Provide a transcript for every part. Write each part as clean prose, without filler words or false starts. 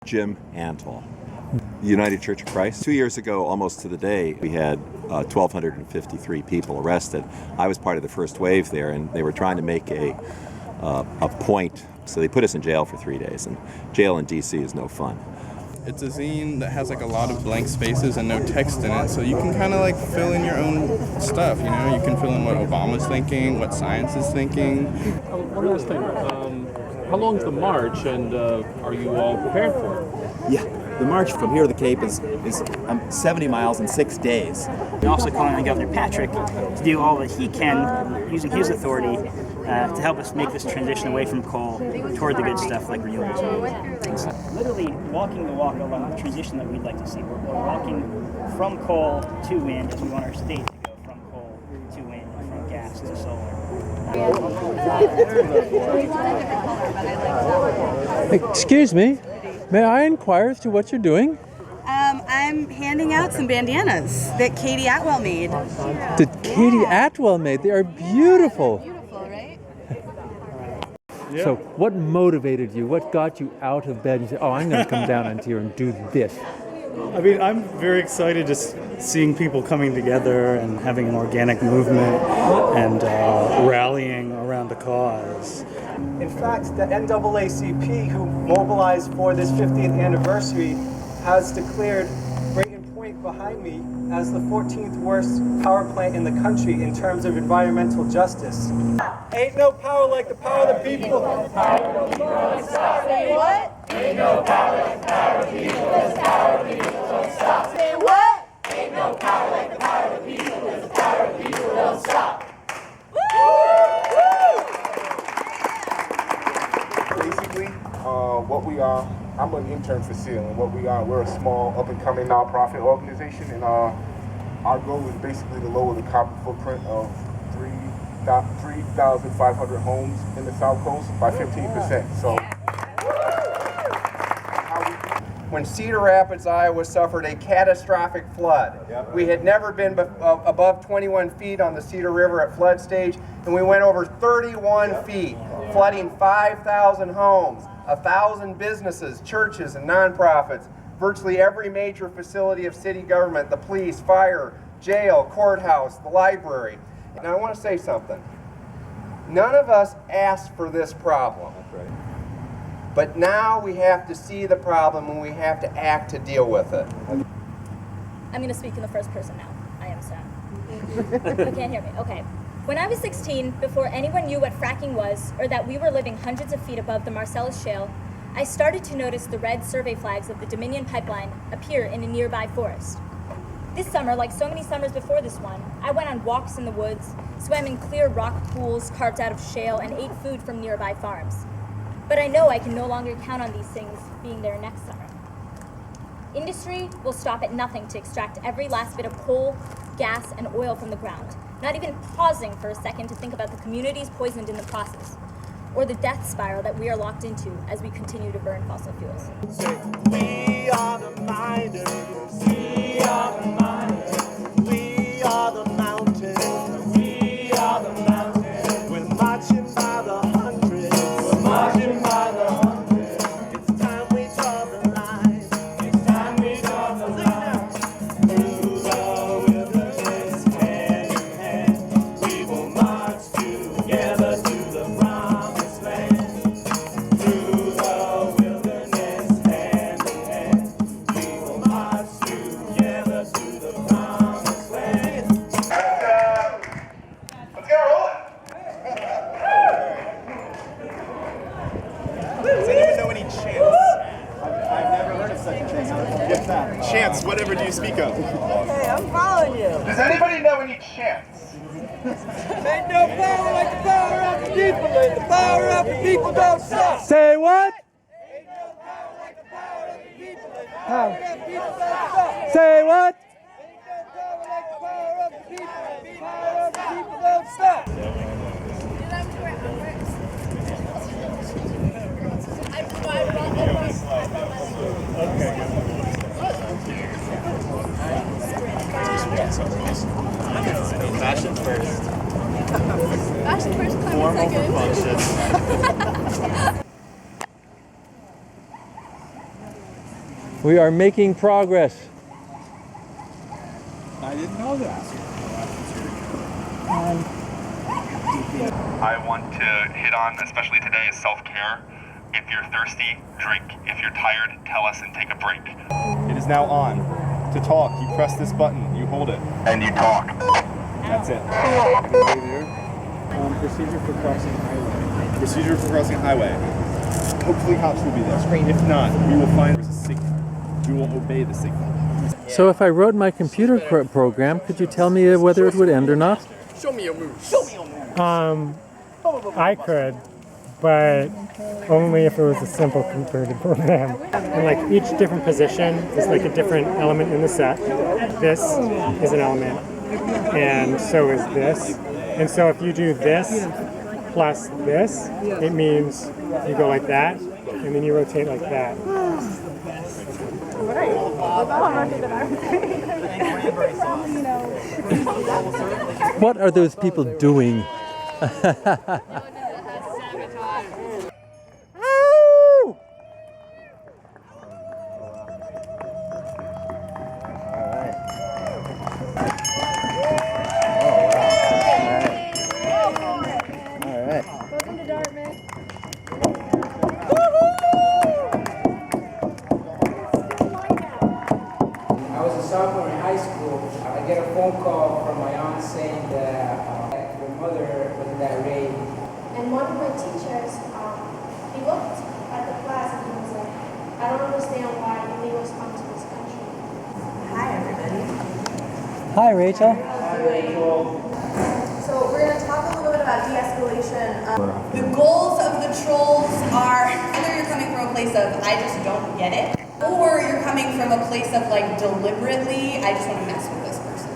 Jim Antle. The United Church of Christ. 2 years ago, almost to the day, we had 1,253 people arrested. I was part of the first wave there, and they were trying to make a point, so they put us in jail for 3 days, and jail in D.C. is no fun. It's a zine that has like a lot of blank spaces and no text in it, so you can kind of like fill in your own stuff, you know? You can fill in what Obama's thinking, what science is thinking. One last thing, how long is the march, and are you all prepared for it? Yeah, the march from here to the Cape is 70 miles in 6 days. We're also calling on Governor Patrick to do all that he can, using his authority, to help us make this transition away from coal toward the good stuff like renewables and things. Literally walking the walk along the transition that we'd like to see. We're walking from coal to wind, as we want our state to go from coal to wind, and from gas to solar. Excuse me, may I inquire as to what you're doing? I'm handing out some bandanas that Katie Atwell made. That Katie Atwell made? They are beautiful. Beautiful, right? Yeah. So what motivated you? What got you out of bed and said, oh, I'm going to come down into here and do this? I mean, I'm very excited just seeing people coming together and having an organic movement and rallying around the cause. In fact, the NAACP, who mobilized for this 50th anniversary, has declared Brayton Point behind me as the 14th worst power plant in the country in terms of environmental justice. Ain't no power like the power of the people. Say what? Ain't no power like the power of the people. The power of the people don't stop. Say what? Ain't no power like the power of the people. The power of the people don't stop. Basically, what we are, I'm an intern for SEAL, and what we are, we're a small, up-and-coming nonprofit organization, and our goal is basically to lower the carbon footprint of 3,500 homes in the South Coast by 15%. So, when Cedar Rapids, Iowa suffered a catastrophic flood. We had never been above 21 feet on the Cedar River at flood stage, and we went over 31 feet, flooding 5,000 homes, 1,000 businesses, churches, and nonprofits, virtually every major facility of city government, the police, fire, jail, courthouse, the library. And I want to say something. None of us asked for this problem. That's right. But now we have to see the problem and we have to act to deal with it. I'm going to speak in the first person now. I am Sam. You can't hear me. Okay. When I was 16, before anyone knew what fracking was or that we were living hundreds of feet above the Marcellus Shale, I started to notice the red survey flags of the Dominion pipeline appear in a nearby forest. This summer, like so many summers before this one, I went on walks in the woods, swam in clear rock pools carved out of shale, and ate food from nearby farms. But I know I can no longer count on these things being there next summer. Industry will stop at nothing to extract every last bit of coal, gas, and oil from the ground, not even pausing for a second to think about the communities poisoned in the process, or the death spiral that we are locked into as we continue to burn fossil fuels. We are the miners. We are the miners. We are the mountains. We are the mountains. We're marching by the hundreds. We're marching by the hundreds. It's time we draw the line. It's time we draw the line. Through the wilderness, hand in hand, we will march together to the promised land. Through the wilderness, hand in hand, we will march together to the promised land. let's get rolling. Does anyone know any chants? I've never heard of such a thing. What's that? Chants, whatever do you speak of? Hey, I'm following you. Does anybody know any chants? Ain't no power like the power of the people, and the power of the people don't stop. Say what? Ain't no power like the power of the people, and the power of the people don't stop. Say what? Ain't no power like the power of the people, and the power of the people don't stop. Fashion first. Fashion first, Formal for function. We are making progress. I didn't know that. I want to hit on, especially today, is self-care. If you're thirsty, drink. If you're tired, tell us and take a break. It is now on. To talk, you press this button, you hold it. And you talk. That's it. Procedure for crossing highway. Procedure for crossing highway. Hopefully cops will be there. If not, we will find there's a signal. We will obey the signal. So if I wrote my computer program, could you tell me whether it would end or not? Show me your moves. Show me your moves. I could, but only if it was a simple computer program. And like each different position is like a different element in the set. This is an element, and so is this. And so if you do this plus this, it means you go like that, and then you rotate like that. What are those people doing? I was a sophomore in high school. I get a phone call from my aunt saying that your mother was in that raid. And one of my teachers, he looked at the class and he was like, I don't understand why illegals come to this country. Hi, everybody. Hi, Rachel. So we're going to talk a little bit about de-escalation. The goals of the trolls are either you're coming from a place of, I just don't get it, or you're coming from a place of like deliberately, I just want to mess with this person.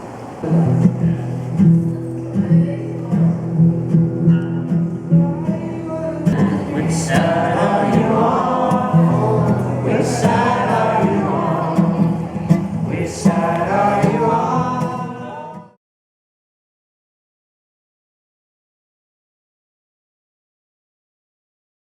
Which side are you on? Which side are you on? Which side are you on?